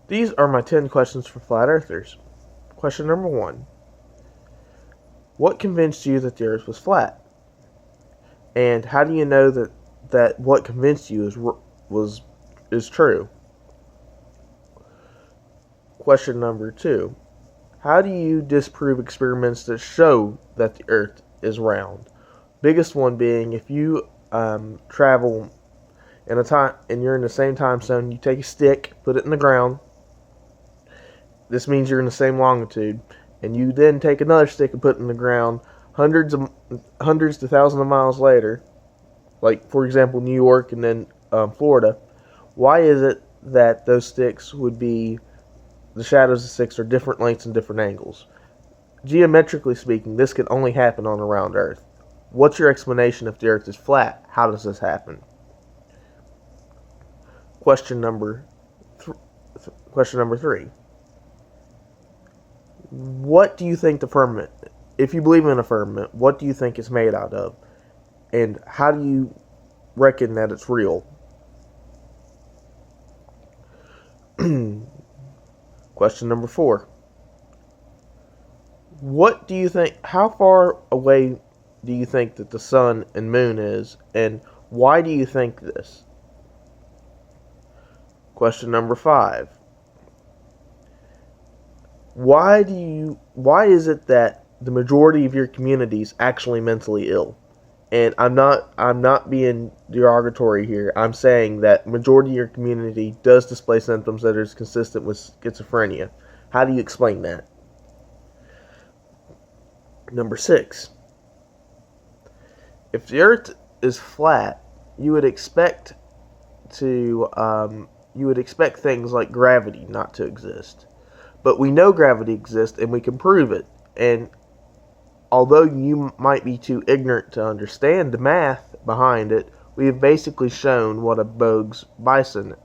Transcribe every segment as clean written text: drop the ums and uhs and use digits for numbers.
These are my 10 questions for flat earthers. Question number 1. What convinced you that the earth was flat? And how do you know that what convinced you is true? Question number 2. How do you disprove experiments that show that the earth is round? Biggest one being if you travel in a time and you're in the same time zone, you take a stick, put it in the ground. This means you're in the same longitude, and you then take another stick and put it in the ground hundreds to thousands of miles later, like for example New York and then Florida. Why is it that those sticks would be the shadows of sticks are different lengths and different angles? Geometrically speaking, this can only happen on a round Earth. What's your explanation if the Earth is flat? How does this happen? Question number 3. What do you think the firmament, if you believe in a firmament, what do you think it's made out of? And how do you reckon that it's real? Question number 4. What do you think, how far away do you think that the sun and moon is, and why do you think this? Question number 5. Why is it that the majority of your community is actually mentally ill? And I'm not being derogatory here. I'm saying that majority of your community does display symptoms that are consistent with schizophrenia. How do you explain that? Number 6. If the Earth is flat, you would expect things like gravity not to exist. But we know gravity exists, and we can prove it. And although you might be too ignorant to understand the math behind it, we have basically shown what a Bogues boson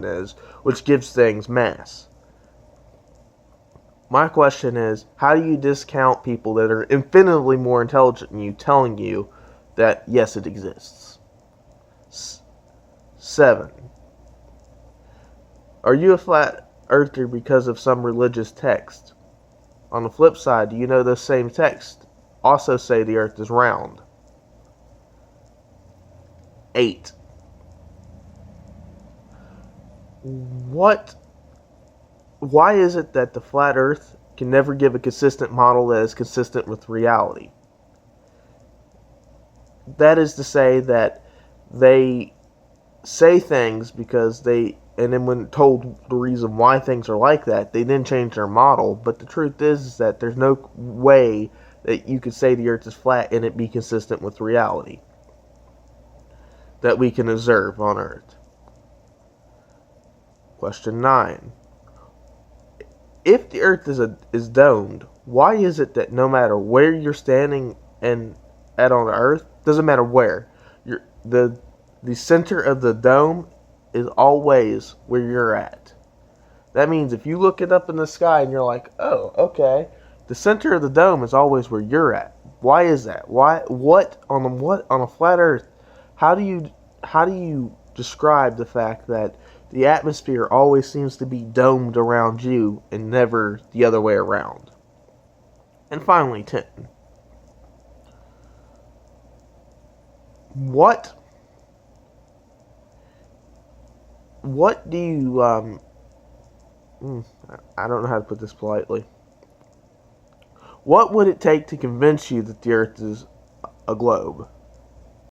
is, which gives things mass. My question is, how do you discount people that are infinitely more intelligent than you telling you that, yes, it exists? 7. Are you a flat earther because of some religious text? On the flip side, do you know those same texts also say the earth is round? 8. Why is it that the flat earth can never give a consistent model that is consistent with reality? That is to say that they say things and then when told the reason why things are like that, they then change their model. But the truth is that there's no way that you could say the earth is flat and it be consistent with reality that we can observe on earth. Question 9. If the earth is domed, why is it that no matter where you're standing on earth, doesn't matter where, the center of the dome is always where you're at? That means if you look it up in the sky and you're like, oh, okay, the center of the dome is always where you're at. Why is that? What on a flat earth? How do you describe the fact that the atmosphere always seems to be domed around you and never the other way around? And finally, 10. What do you, I don't know how to put this politely. What would it take to convince you that the earth is a globe?